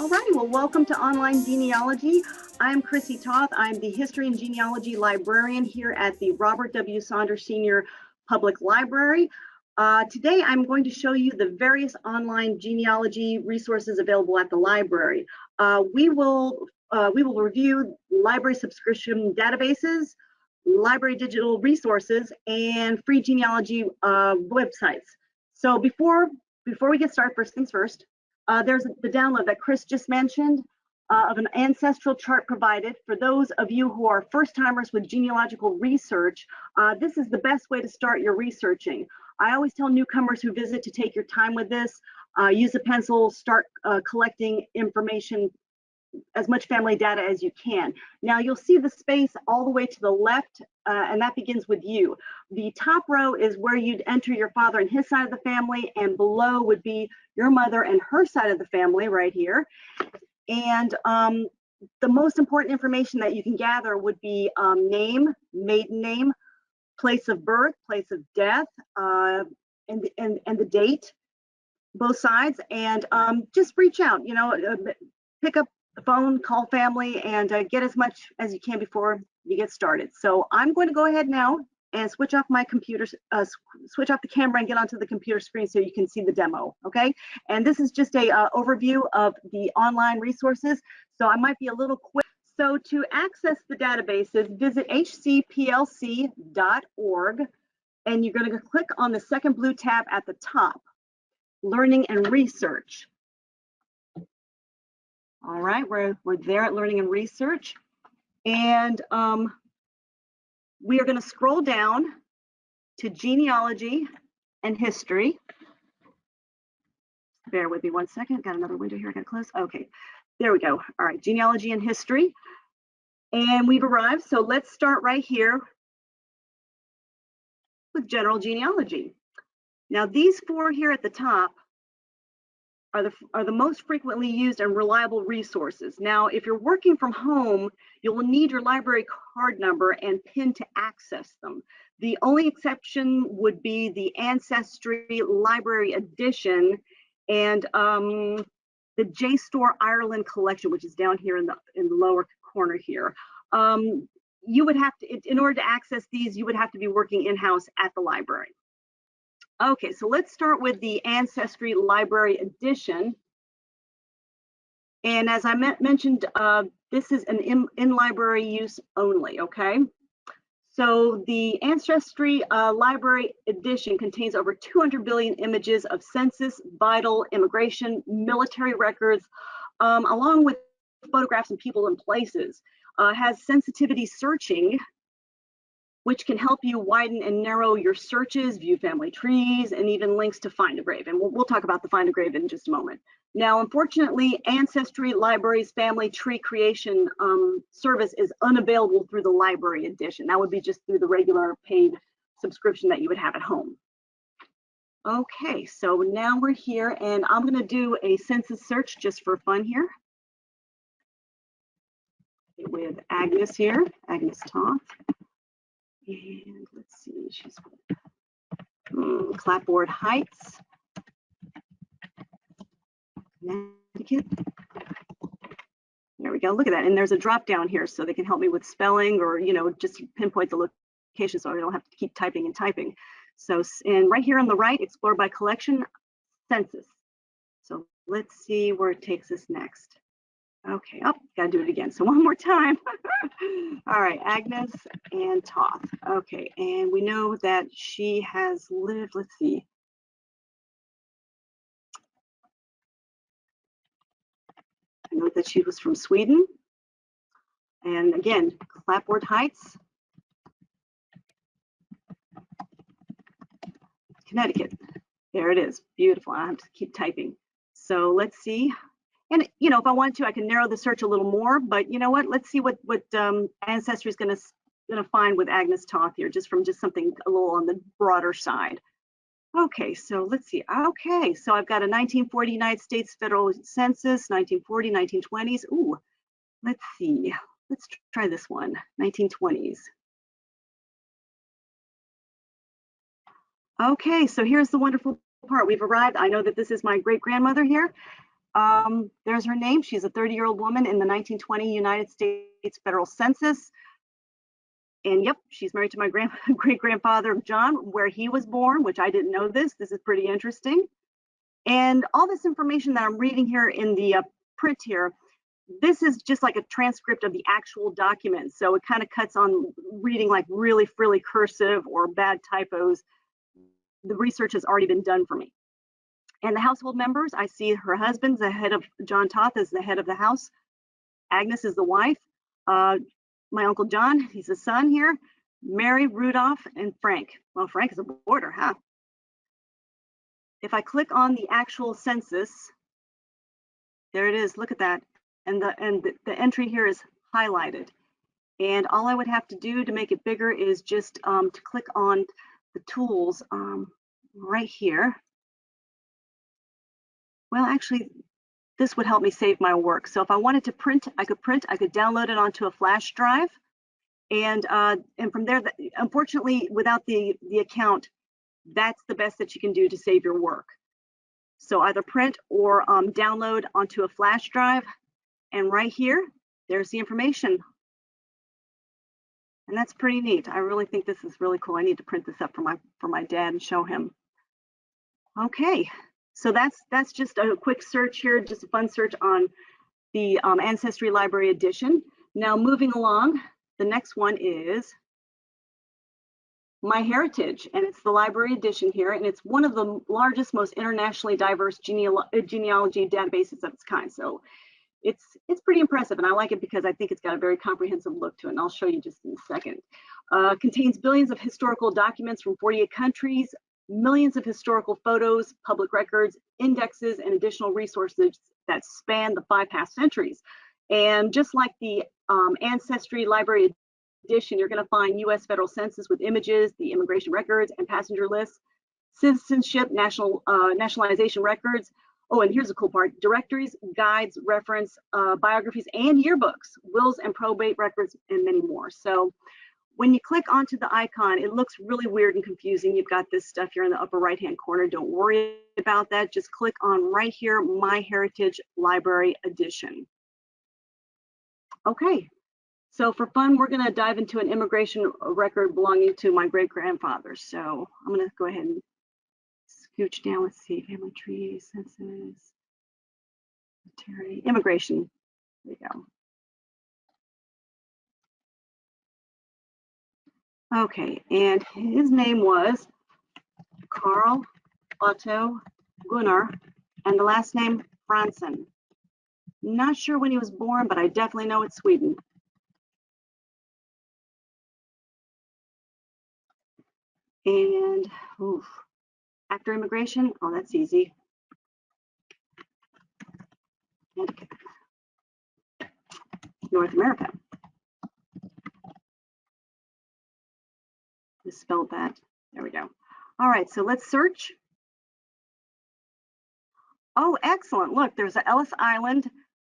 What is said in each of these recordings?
All right, well, welcome to Online Genealogy. I'm Chrissy Toth. I'm the History and Genealogy Librarian here at the Robert W. Saunders Senior Public Library. Today, I'm going to show you the various online genealogy resources available at the library. We will review library subscription databases, library digital resources, and free genealogy websites. So before we get started, first things first, there's the download that Chris just mentioned of an ancestral chart provided. For those of you who are first timers with genealogical research, this is the best way to start your researching. I always tell newcomers who visit to take your time with this, use a pencil, start collecting information, as much family data as you can. Now you'll see the space all the way to the left, and that begins with you. The top row is where you'd enter your father and his side of the family, and below would be your mother and her side of the family right here. And the most important information that you can gather would be name, maiden name, place of birth, place of death, and the date, both sides. And just reach out, pick up the phone, call family, and get as much as you can before you get started. So I'm going to go ahead now and switch off my computer, switch off the camera and get onto the computer screen so you can see the demo, okay? And this is just a overview of the online resources, so I might be a little quick. So to access the databases, visit hcplc.org, and you're going to click on the second blue tab at the top, Learning and Research. All right, we're there at Learning and Research, and we are going to scroll down to Genealogy and History. Bear with me one second. Got another window here I got to close. Okay, there we go. All right, Genealogy and History, and we've arrived. So let's start right here with General Genealogy. Now these four here at the top are the most frequently used and reliable resources. Now, if you're working from home, you'll need your library card number and PIN to access them. The only exception would be the Ancestry Library Edition and the JSTOR Ireland collection, which is down here in the lower corner here. You would have to, in order to access these, you would have to be working in-house at the library. Okay, so let's start with the Ancestry Library Edition. And as I mentioned, this is an in-library use only, okay? So the Ancestry Library Edition contains over 200 billion images of census, vital, immigration, military records, along with photographs of people and places. Has sensitivity searching, which can help you widen and narrow your searches, view family trees, and even links to Find a Grave. And we'll talk about the Find a Grave in just a moment. Now, unfortunately, Ancestry Library's family tree creation service is unavailable through the library edition. That would be just through the regular paid subscription that you would have at home. Okay, so now we're here, and I'm going to do a census search just for fun here with Agnes here, Agnes Toth. And let's see, she's Clapboard Heights, Connecticut. There we go, look at that. And there's a drop down here so they can help me with spelling or, just pinpoint the location so I don't have to keep typing and typing. So, and right here on the right, Explore by Collection, Census. So let's see where it takes us next. Okay, gotta do it again. So one more time. All right, Agnes and Toth. Okay, and we know that she has lived, let's see. I know that she was from Sweden. And again, Clapboard Heights, Connecticut. There it is, beautiful. I have to keep typing. So let's see. And if I want to, I can narrow the search a little more. But you know what? Let's see what Ancestry is going to find with Agnes Toth here, just something a little on the broader side. Okay, so let's see. Okay, so I've got a 1940 United States Federal Census, 1940, 1920s. Ooh, let's see. Let's try this one, 1920s. Okay, so here's the wonderful part. We've arrived. I know that this is my great grandmother here. There's her name. She's a 30-year-old woman in the 1920 United States Federal Census. And yep, she's married to my great-grandfather, John, where he was born, which I didn't know this. This is pretty interesting. And all this information that I'm reading here in the print here, this is just like a transcript of the actual document. So it kind of cuts on reading like really frilly cursive or bad typos. The research has already been done for me. And the household members, I see her husband's the head of, John Toth is the head of the house. Agnes is the wife. My Uncle John, he's the son here. Mary, Rudolph, and Frank. Well, Frank is a boarder, huh? If I click on the actual census, there it is, look at that. And the entry here is highlighted. And all I would have to do to make it bigger is just to click on the tools right here. Well, actually, this would help me save my work. So if I wanted to print, I could download it onto a flash drive. And from there, unfortunately, without the account, that's the best that you can do to save your work. So either print or download onto a flash drive. And right here, there's the information. And that's pretty neat. I really think this is really cool. I need to print this up for my dad and show him. Okay, so that's just a quick search here, just a fun search on the Ancestry Library Edition. Now moving along, the next one is MyHeritage, and it's the library edition here, and it's one of the largest, most internationally diverse genealogy databases of its kind. So it's pretty impressive, and I like it because I think it's got a very comprehensive look to it, and I'll show you just in a second. Contains billions of historical documents from 48 countries, millions of historical photos, public records, indexes, and additional resources that span the 5 past centuries. And just like the Ancestry Library Edition, you're going to find U.S. federal census with images, the immigration records and passenger lists, citizenship, nationalization records. Oh, and here's a cool part: directories, guides, reference, biographies, and yearbooks, wills and probate records, and many more. So when you click onto the icon, it looks really weird and confusing. You've got this stuff here in the upper right-hand corner. Don't worry about that. Just click on right here, MyHeritage Library Edition. Okay, so for fun, we're going to dive into an immigration record belonging to my great-grandfather. So I'm going to go ahead and scooch down. Let's see, family tree, census, maternity, immigration. There you go. Okay, and his name was Karl Otto Gunnar, and the last name Fransson. Not sure when he was born, but I definitely know it's Sweden. And oof, after immigration, oh, that's easy. North America. Misspelled that. There we go. All right, so let's search. Oh, excellent. Look, there's an Ellis Island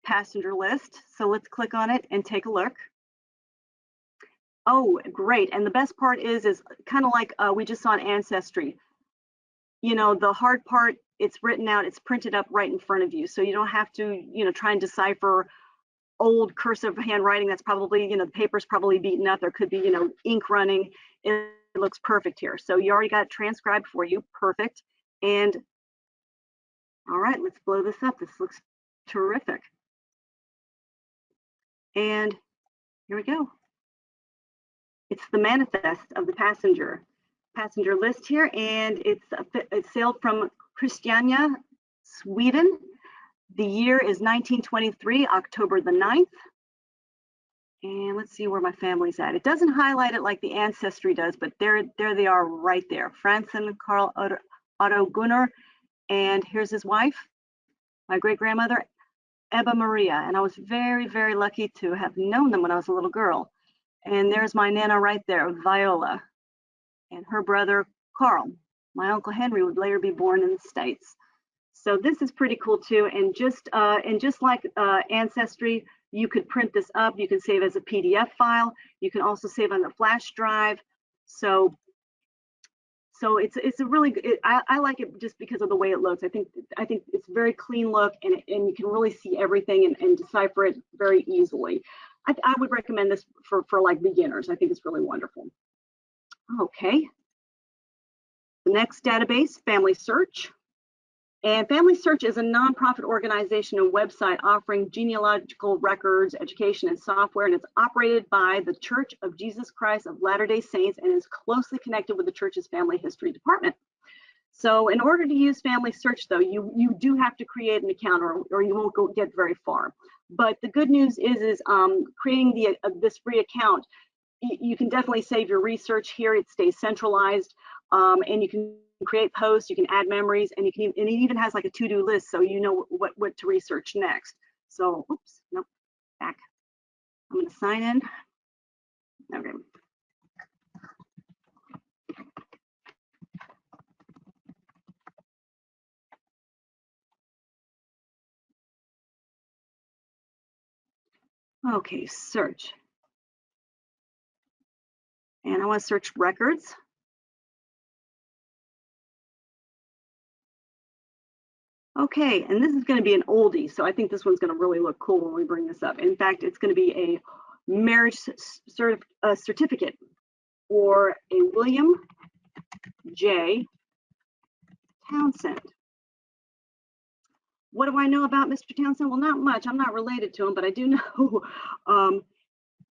passenger list. So let's click on it and take a look. Oh, great. And the best part is kind of like we just saw on Ancestry. You know, the hard part, it's written out, it's printed up right in front of you. So you don't have to, you know, try and decipher old cursive handwriting that's probably, you know, the paper's probably beaten up. There could be, you know, ink running. It looks perfect here. So you already got it transcribed for you. Perfect. And all right, let's blow this up. This looks terrific. And here we go. It's the manifest of the passenger list here, and it's sailed from Christiania, Sweden. The year is 1923, October the 9th. And let's see where my family's at. It doesn't highlight it like the Ancestry does, but there they are right there. Fransson, Karl Otto Gunnar, and here's his wife, my great-grandmother, Ebba Maria. And I was very, very lucky to have known them when I was a little girl. And there's my Nana right there, Viola, and her brother, Carl. My Uncle Henry would later be born in the States. So this is pretty cool too. And just like Ancestry, you could print this up. You can save as a PDF file. You can also save on the flash drive. So So it's a really good, I like it just because of the way it looks. I think it's a very clean look, and you can really see everything and decipher it very easily. I would recommend this for like beginners. I think it's really wonderful. Okay. The next database, Family Search. And Family Search is a nonprofit organization and website offering genealogical records, education, and software, and it's operated by the Church of Jesus Christ of Latter-day Saints and is closely connected with the church's family history department. So in order to use Family Search, though, you do have to create an account, or you won't get very far. But the good news is creating this free account, you can definitely save your research here. It stays centralized, and you can create posts, you can add memories, and and it even has like a to-do list, so you know what to research next. So, oops, nope, back. I'm going to sign in. Okay. Okay, search. And I want to search records. Okay, and this is going to be an oldie, so I think this one's going to really look cool when we bring this up. In fact, it's going to be a marriage certificate for a William J. Townsend. What do I know about Mr. Townsend? Well, not much. I'm not related to him, but I do know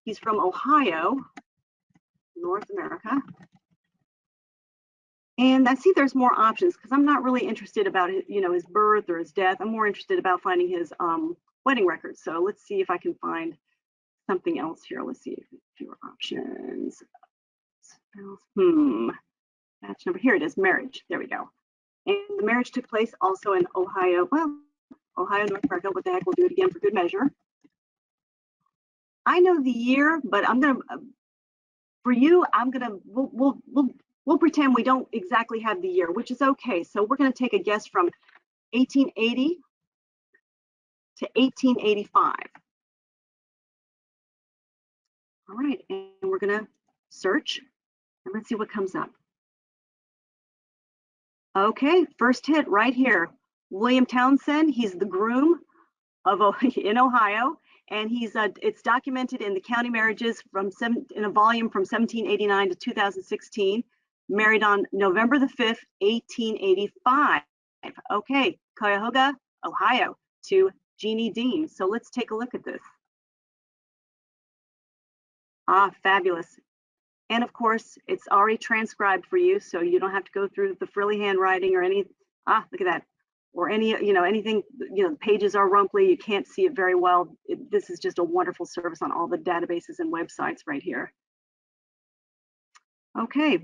he's from Ohio, North America. And I see there's more options because I'm not really interested about his birth or his death. I'm more interested about finding his wedding records. So let's see if I can find something else here. Let's see, fewer options. Match number, here it is, marriage. There we go. And the marriage took place also in Ohio. Well, Ohio, North America. What the heck? We'll do it again for good measure. I know the year, but I'm gonna, for you, we'll pretend we don't exactly have the year, which is okay. So we're gonna take a guess from 1880 to 1885. All right, and we're gonna search, and let's see what comes up. Okay, first hit right here. William Townsend, he's the groom in Ohio, and it's documented in the county marriages in a volume from 1789 to 2016. Married on November the 5th, 1885. Okay, Cuyahoga, Ohio, to Jeannie Dean. So let's take a look at this. Ah, fabulous. And of course, it's already transcribed for you, so you don't have to go through the frilly handwriting or any, look at that. Or anything, the pages are rumply, you can't see it very well. This is just a wonderful service on all the databases and websites right here. Okay.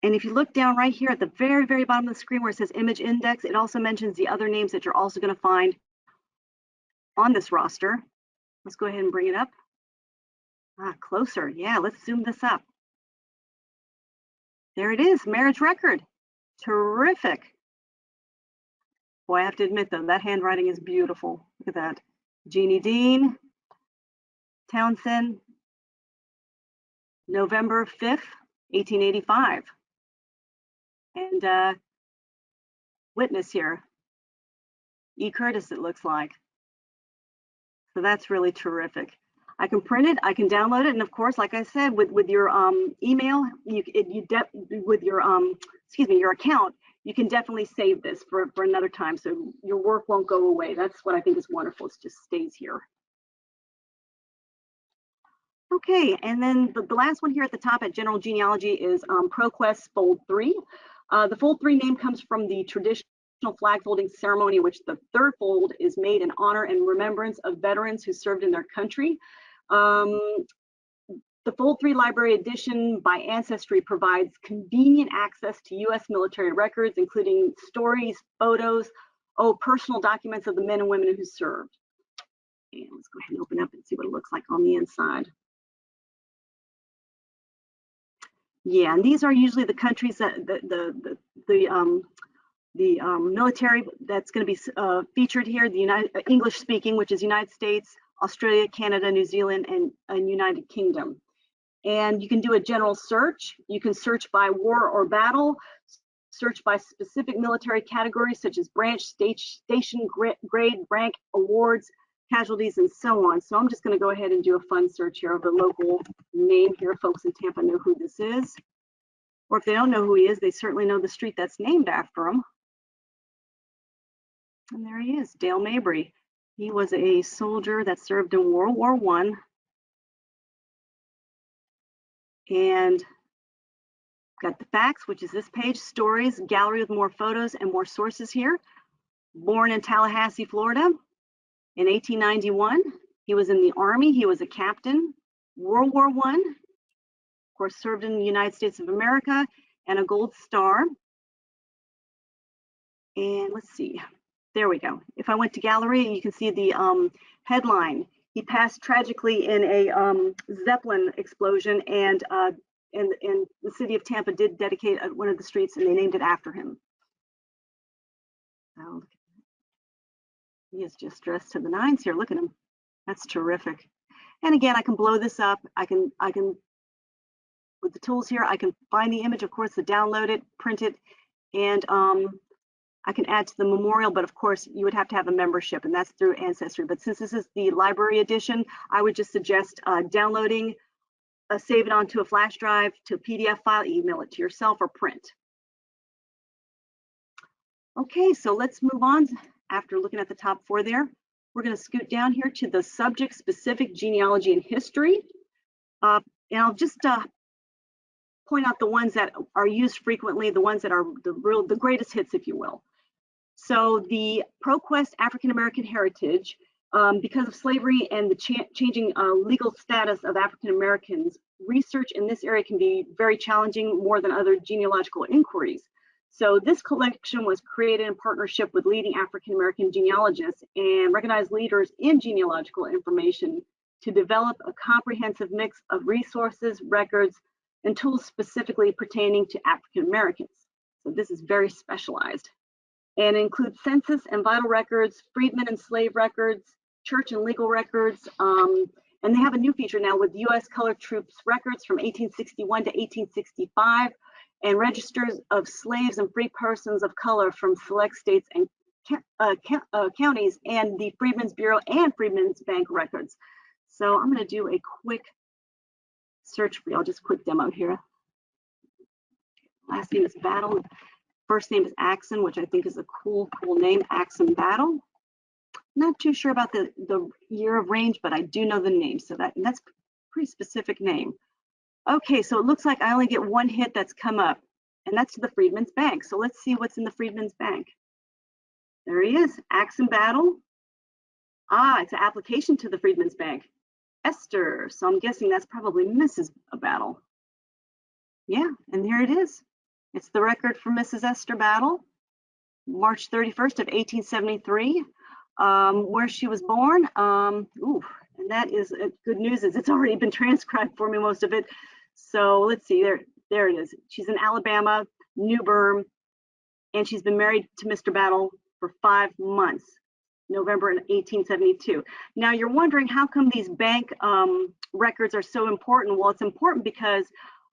And if you look down right here at the very, very bottom of the screen where it says image index, it also mentions the other names that you're also going to find on this roster. Let's go ahead and bring it up. Closer. Yeah, let's zoom this up. There it is, marriage record. Terrific. Boy, I have to admit though, that handwriting is beautiful. Look at that. Jeannie Dean, Townsend, November 5th, 1885. And witness here, E. Curtis, it looks like. So that's really terrific. I can print it, I can download it, and of course, like I said, with your email, with your account, you can definitely save this for another time, so your work won't go away. That's what I think is wonderful. It just stays here. Okay, and then the last one here at the top at General Genealogy is ProQuest Fold 3. The Fold 3 name comes from the traditional flag folding ceremony, which the third fold is made in honor and remembrance of veterans who served in their country. The Fold 3 Library Edition by Ancestry provides convenient access to U.S. military records, including stories, photos, personal documents of the men and women who served. And let's go ahead and open up and see what it looks like on the inside. Yeah, and these are usually the countries that the military that's going to be featured here: the English speaking, which is United States, Australia, Canada, New Zealand, and United Kingdom. And you can do a general search. You can search by war or battle, search by specific military categories such as branch, station, grade, rank, awards, casualties, and so on. So I'm just going to go ahead and do a fun search here of the local name here. Folks in Tampa know who this is. Or if they don't know who he is, they certainly know the street that's named after him. And there he is, Dale Mabry. He was a soldier that served in World War I. And got the facts, which is this page, stories, gallery with more photos and more sources here. Born in Tallahassee, Florida in 1891. He was in the Army. He was a captain. World War I, of course, served in the United States of America, and a Gold Star. And let's see, there we go. If I went to gallery, you can see the headline. He passed tragically in a Zeppelin explosion, and the city of Tampa did dedicate one of the streets, and they named it after him. Oh, he is just dressed to the nines here. Look at him. That's terrific. And again, I can blow this up. I can with the tools here, I can find the image, of course, to download it, print it, and I can add to the memorial, but of course you would have to have a membership, and that's through Ancestry. But since this is the library edition, I would just suggest downloading, save it onto a flash drive, to a PDF file, email it to yourself, or print. Okay, so let's move on. After looking at the top four there, we're going to scoot down here to the subject-specific genealogy and history. And I'll just point out the ones that are used frequently, the ones that are the greatest hits, if you will. So the ProQuest African American Heritage, because of slavery and the changing legal status of African Americans, research in this area can be very challenging, more than other genealogical inquiries. So this collection was created in partnership with leading African American genealogists and recognized leaders in genealogical information to develop a comprehensive mix of resources, records, and tools specifically pertaining to African Americans. So this is very specialized, and includes census and vital records, freedmen and slave records, church and legal records, and they have a new feature now with U.S. colored troops records from 1861 to 1865, and registers of slaves and free persons of color from select states and counties, and the Freedmen's Bureau and Freedmen's Bank records. So I'm going to do a quick search for you. I'll just quick demo here. Last name is Battle. First name is Axon, which I think is a cool name, Axon Battle. Not too sure about the year of range, but I do know the name, so that's a pretty specific name. Okay, so it looks like I only get one hit that's come up, and that's to the Freedmen's Bank. So let's see what's in the Freedmen's Bank. There he is, Axon Battle. Ah, it's an application to the Freedmen's Bank. Esther, so I'm guessing that's probably Mrs. Battle. Yeah, and here it is. It's the record for Mrs. Esther Battle, March 31st of 1873, where she was born. And that is good news, is it's already been transcribed for me, most of it. So let's see, there it is. She's in Alabama, New Bern, and she's been married to Mr. Battle for 5 months, November 1872. Now you're wondering, how come these bank records are so important? Well, it's important because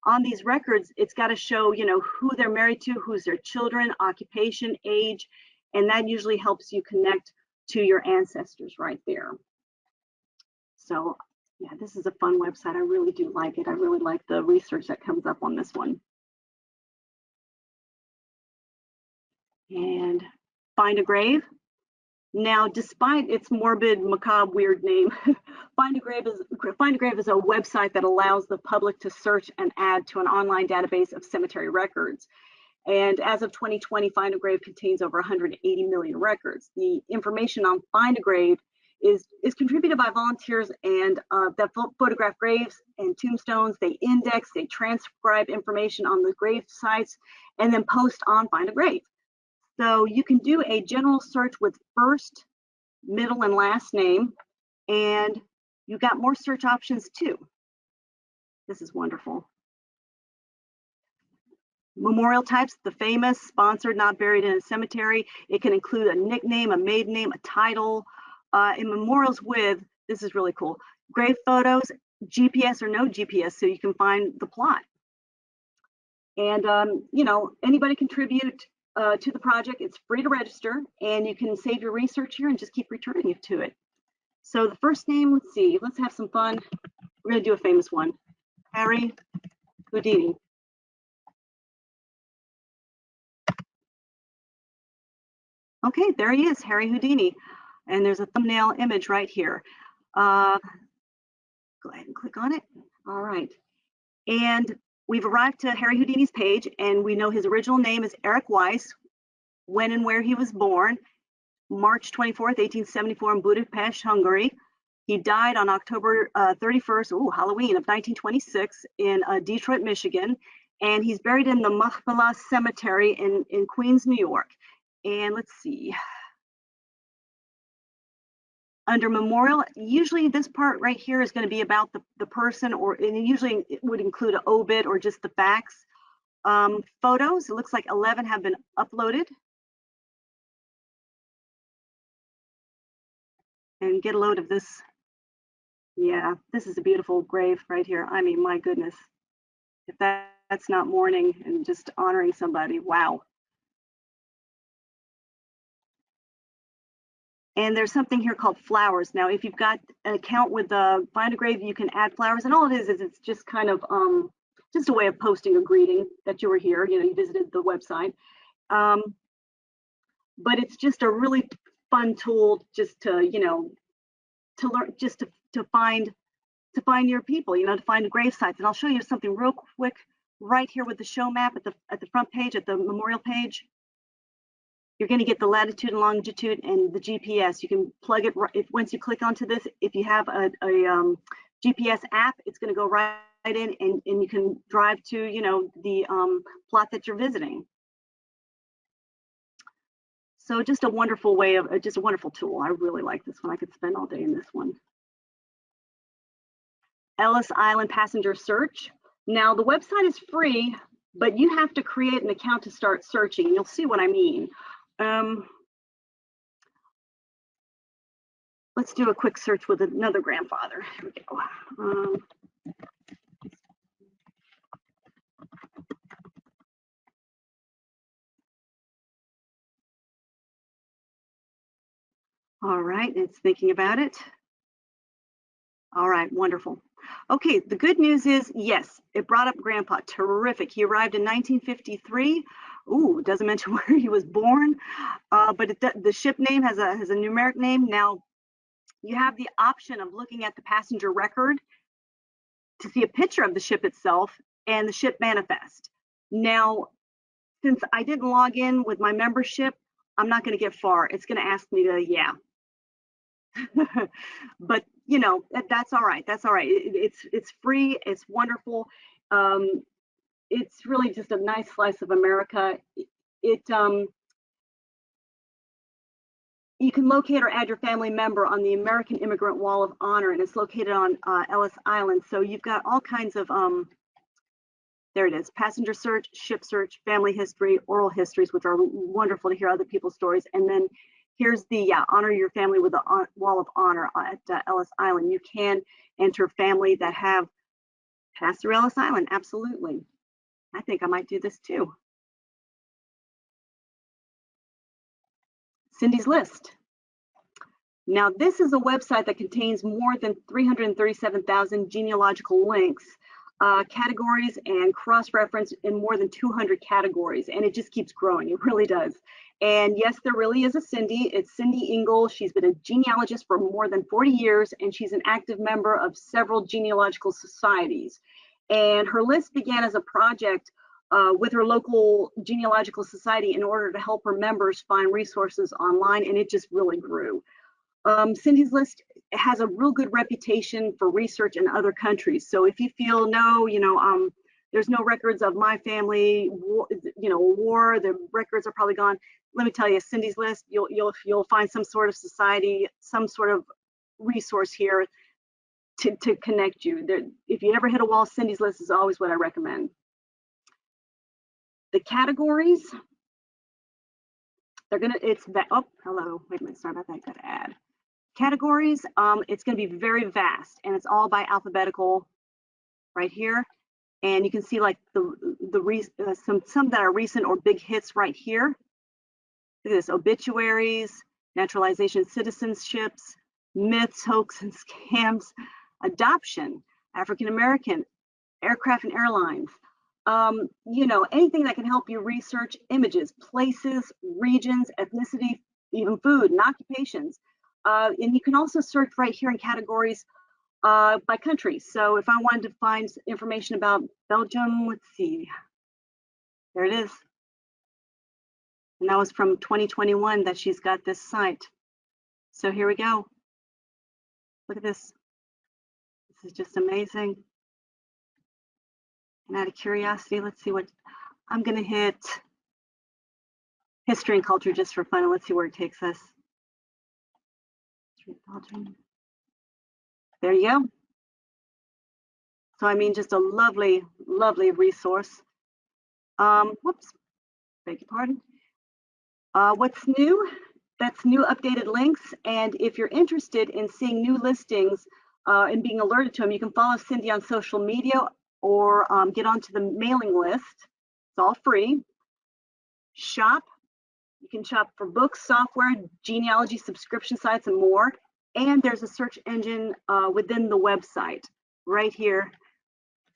on these records, it's got to show, who they're married to, who's their children, occupation, age, and that usually helps you connect to your ancestors right there. So yeah, this is a fun website. I really do like it. I really like the research that comes up on this one. And Find a Grave. Now, despite its morbid, macabre, weird name, Find a Grave is a website that allows the public to search and add to an online database of cemetery records. And as of 2020, Find a Grave contains over 180 million records. The information on Find a Grave is contributed by volunteers and that photograph graves and tombstones. They index, they transcribe information on the grave sites, and then post on Find a Grave. So you can do a general search with first, middle, and last name, and you got more search options too. This is wonderful. Memorial types, the famous, sponsored, not buried in a cemetery. It can include a nickname, a maiden name, a title. In memorials with, this is really cool, grave photos, GPS or no GPS, so you can find the plot. And anybody contribute to the project. It's free to register, and you can save your research here and just keep returning it to it. So the first name, let's see, let's have some fun. We're going to do a famous one. Harry Houdini. Okay, there he is, Harry Houdini. And there's a thumbnail image right here. Go ahead and click on it. All right. And we've arrived to Harry Houdini's page, and we know his original name is Eric Weiss, when and where he was born, March 24th, 1874 in Budapest, Hungary. He died on October 31st, Halloween of 1926 in Detroit, Michigan. And he's buried in the Machpelah Cemetery in Queens, New York. And let's see. Under memorial, usually this part right here is going to be about the person, and usually it would include an obit or just the facts. Photos, it looks like 11 have been uploaded. And get a load of this. Yeah, this is a beautiful grave right here. I mean, my goodness. If that's not mourning and just honoring somebody, wow. And there's something here called flowers. Now, if you've got an account with Find a Grave, you can add flowers. And all it is it's just kind of just a way of posting a greeting that you were here, you visited the website. But it's just a really fun tool just to, to learn, just to find your people, to find grave sites. And I'll show you something real quick right here with the show map at the front page, at the memorial page. You're going to get the latitude and longitude and the GPS. You can plug it once you click onto this. If you have a GPS app, it's going to go right in, and you can drive to the plot that you're visiting. So just a wonderful way of just a wonderful tool. I really like this one. I could spend all day in this one. Ellis Island passenger search. Now the website is free, but you have to create an account to start searching. You'll see what I mean. Let's do a quick search with another grandfather. Here we go. All right, it's thinking about it. All right, wonderful. Okay, the good news is, yes, it brought up Grandpa. Terrific. He arrived in 1953. Ooh, doesn't mention where he was born, but the ship name has a numeric name. Now, you have the option of looking at the passenger record to see a picture of the ship itself and the ship manifest. Now, since I didn't log in with my membership, I'm not going to get far. It's going to ask me to, yeah. But that's all right. That's all right. It's free. It's wonderful. It's really just a nice slice of America. You can locate or add your family member on the American Immigrant Wall of Honor, and it's located on Ellis Island. So you've got all kinds of there it is: passenger search, ship search, family history, oral histories, which are wonderful to hear other people's stories. And then here's the honor your family with the Wall of Honor at Ellis Island. You can enter family that have passed through Ellis Island. Absolutely. I think I might do this too. Cindy's List. Now, this is a website that contains more than 337,000 genealogical links, categories, and cross-reference in more than 200 categories, and it just keeps growing. It really does. And yes, there really is a Cindy. It's Cindy Engel. She's been a genealogist for more than 40 years, and she's an active member of several genealogical societies. And her list began as a project with her local genealogical society in order to help her members find resources online, and it just really grew. Cindy's List has a real good reputation for research in other countries. So if you feel there's no records of my family, war, the records are probably gone. Let me tell you, Cindy's List, you'll find some sort of society, some sort of resource here to connect you. If you ever hit a wall, Cindy's List is always what I recommend. The categories, it's that. Oh, hello. Wait a minute. Sorry about that. Got to add. categories, it's going to be very vast, and it's all by alphabetical right here. And you can see like some that are recent or big hits right here. Look at this: obituaries, naturalization, citizenships, myths, hoax and scams, adoption, African American, aircraft and airlines. You know, anything that can help you research images, places, regions, ethnicity, even food and occupations. And you can also search right here in categories by country. So if I wanted to find information about Belgium, let's see, there it is. And that was from 2021 that she's got this site. So here we go. Look at this. This is just amazing. And out of curiosity, let's see what, I'm gonna hit history and culture just for fun, and let's see where it takes us. There you go. So I mean, just a lovely, lovely resource. Whoops, beg your pardon. What's new? That's new updated links. And if you're interested in seeing new listings and being alerted to them, you can follow Cindy on social media or get onto the mailing list. It's all free. Shop. You can shop for books, software, genealogy, subscription sites, and more. And there's a search engine within the website right here,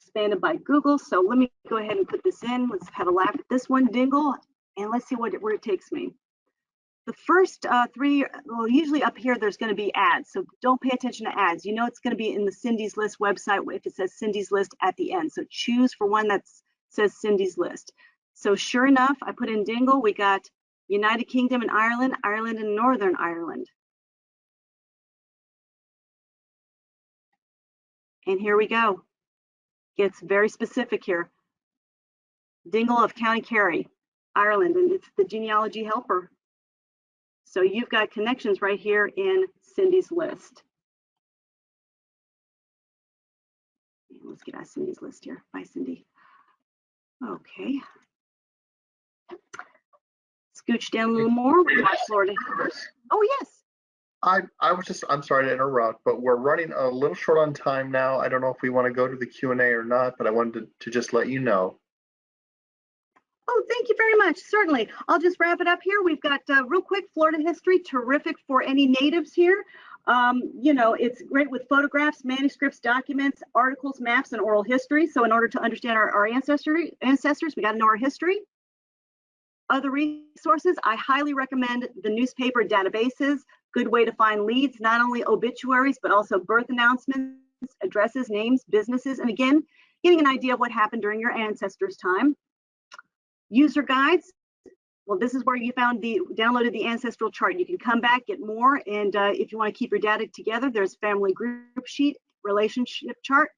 expanded by Google. So let me go ahead and put this in. Let's have a laugh at this one, Dingle, and let's see where it takes me. The first three, well, usually up here, there's going to be ads. So don't pay attention to ads. You know it's going to be in the Cindy's List website if it says Cindy's List at the end. So choose for one that says Cindy's List. So sure enough, I put in Dingle. We got United Kingdom and Ireland, Ireland and Northern Ireland. And here we go. Gets very specific here. Dingle of County Kerry, Ireland, and it's the genealogy helper. So you've got connections right here in Cindy's List. Let's get out of Cindy's List here. Bye, Cindy. Okay. Scooch down a little more. Florida. Oh, yes. I'm sorry to interrupt, but we're running a little short on time now. I don't know if we want to go to the Q&A or not, but I wanted to just let you know. Oh, thank you very much. Certainly. I'll just wrap it up here. We've got real quick Florida history, terrific for any natives here. You know, it's great with photographs, manuscripts, documents, articles, maps, and oral history. So in order to understand our ancestors, we got to know our history. Other resources, I highly recommend the newspaper databases. Good way to find leads, not only obituaries, but also birth announcements, addresses, names, businesses, and again, getting an idea of what happened during your ancestors' time. User guides, well, this is where you downloaded the Ancestral Chart. You can come back, get more, and if you want to keep your data together, there's family group sheet, relationship chart,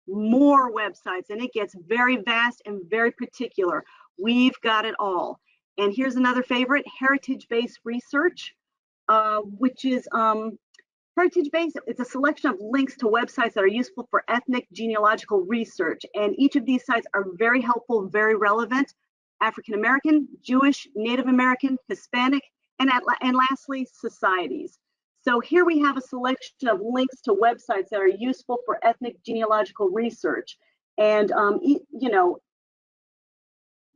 more websites, and it gets very vast and very particular. We've got it all. And here's another favorite, heritage-based research, which is heritage-based. It's a selection of links to websites that are useful for ethnic genealogical research. And each of these sites are very helpful, very relevant. African American, Jewish, Native American, Hispanic, and lastly, societies. So here we have a selection of links to websites that are useful for ethnic genealogical research. And, you know,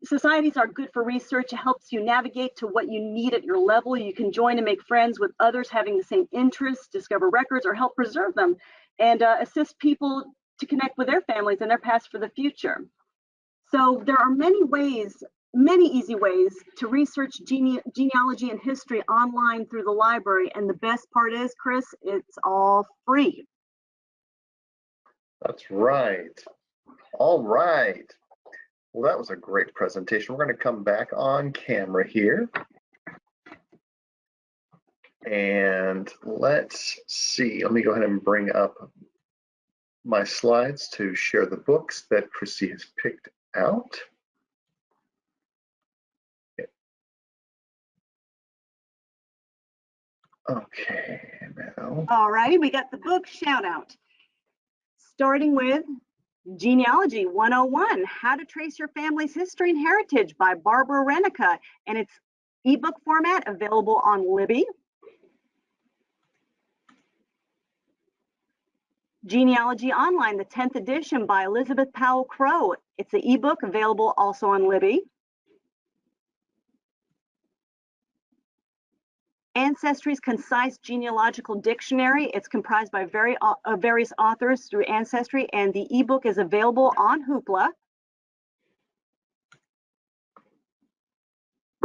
societies are good for research. It helps you navigate to what you need at your level. You can join and make friends with others having the same interests, discover records, or help preserve them, and assist people to connect with their families and their past for the future. So there are many ways, many easy ways to research genealogy and history online through the library. And the best part is, Chris, it's all free. That's right. All right. Well, that was a great presentation. We're going to come back on camera here. And let's see. Let me go ahead and bring up my slides to share the books that Chrissy has picked out. Okay, now. All righty, we got the book shout out. Starting with Genealogy 101, How to Trace Your Family's History and Heritage by Barbara Renica, and it's ebook format available on Libby. Genealogy Online, the 10th edition by Elizabeth Powell Crow. It's an ebook available also on Libby. Ancestry's Concise Genealogical Dictionary. It's comprised by various authors through Ancestry, and the ebook is available on Hoopla.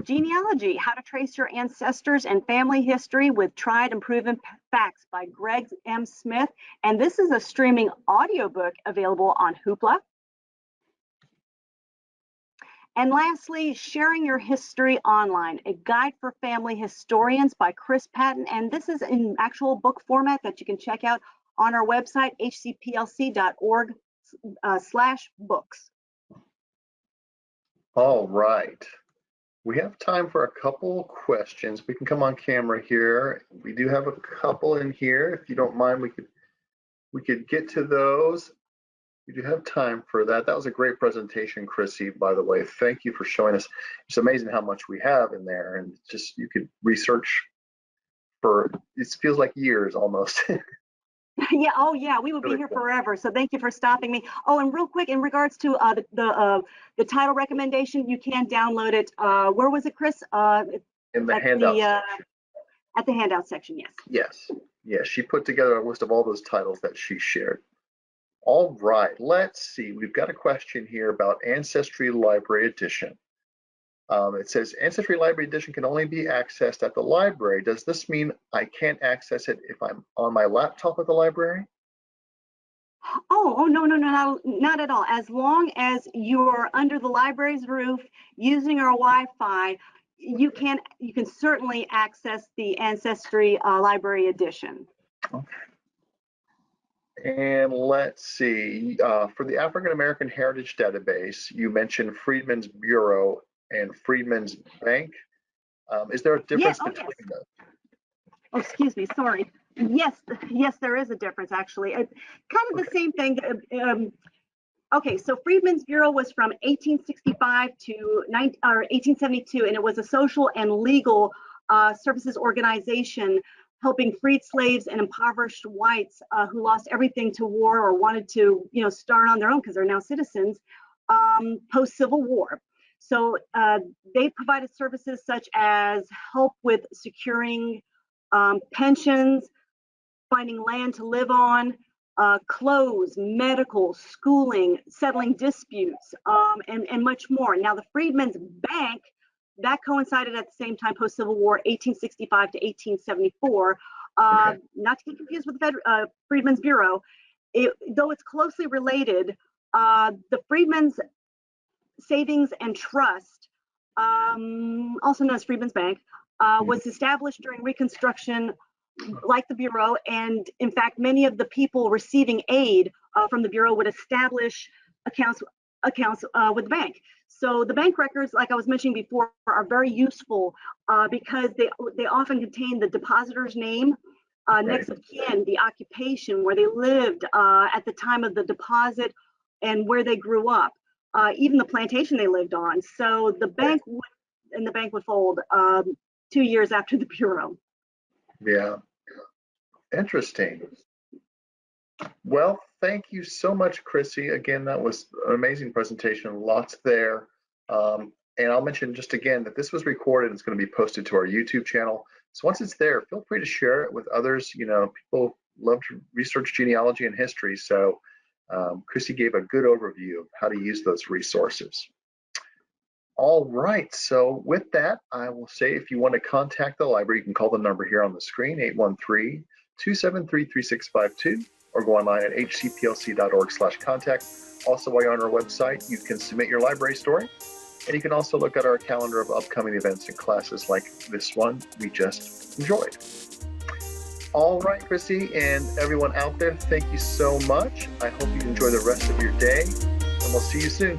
Genealogy, How to Trace Your Ancestors and Family History with Tried and Proven Facts by Greg M. Smith. And this is a streaming audiobook available on Hoopla. And lastly, Sharing Your History Online, a guide for family historians by Chris Patton. And this is in actual book format that you can check out on our website, hcplc.org/books. All right. We have time for a couple questions. We can come on camera here. We do have a couple in here. If you don't mind, we could get to those. We do have time for that. That was a great presentation, Chrissy, by the way. Thank you for showing us. It's amazing how much we have in there, and just you could research for, it feels like years almost. Yeah, oh yeah, we would be here forever. So thank you for stopping me. Oh, and real quick, in regards to the title recommendation, you can download it. Where was it, Chris? In the handout section. At the handout section, yes. Yes, yes. She put together a list of all those titles that she shared. All right, let's see. We've got a question here about Ancestry Library Edition. It says Ancestry Library Edition can only be accessed at the library. Does this mean I can't access it if I'm on my laptop at the library? Oh no, not at all. As long as you're under the library's roof using our Wi-Fi, you can certainly access the Ancestry Library Edition. Okay. And let's see, for the African American Heritage Database, you mentioned Freedmen's Bureau and Freedmen's Bank. Is there a difference between those? Oh, excuse me, sorry. Yes, there is a difference actually. Kind of the same thing. Okay, so Freedmen's Bureau was from 1865 to 1872, and it was a social and legal services organization helping freed slaves and impoverished whites who lost everything to war or wanted to, start on their own because they're now citizens post-Civil War. So they provided services such as help with securing pensions, finding land to live on, clothes, medical, schooling, settling disputes, and much more. Now, the Freedmen's Bank, that coincided at the same time post-Civil War, 1865 to 1874. Okay. Not to get confused with the Freedmen's Bureau, though it's closely related, the Freedmen's Savings and Trust, also known as Freedmen's Bank, was established during Reconstruction like the Bureau, and in fact, many of the people receiving aid from the Bureau would establish accounts with the bank. So the bank records, like I was mentioning before, are very useful because they often contain the depositor's name, next of kin, the occupation, where they lived at the time of the deposit, and where they grew up, even the plantation they lived on. So the bank would fold 2 years after the Bureau. Yeah. Interesting. Well, thank you so much, Chrissy. Again, that was an amazing presentation, lots there. And I'll mention just again that this was recorded. It's going to be posted to our YouTube channel. So once it's there, feel free to share it with others. People love to research genealogy and history. So Chrissy gave a good overview of how to use those resources. All right, so with that, I will say if you want to contact the library, you can call the number here on the screen, 813-273-3652, or go online at hcplc.org/contact. Also, while you're on our website, you can submit your library story, and you can also look at our calendar of upcoming events and classes like this one we just enjoyed. All right, Chrissy, and everyone out there, thank you so much. I hope you enjoy the rest of your day, and we'll see you soon.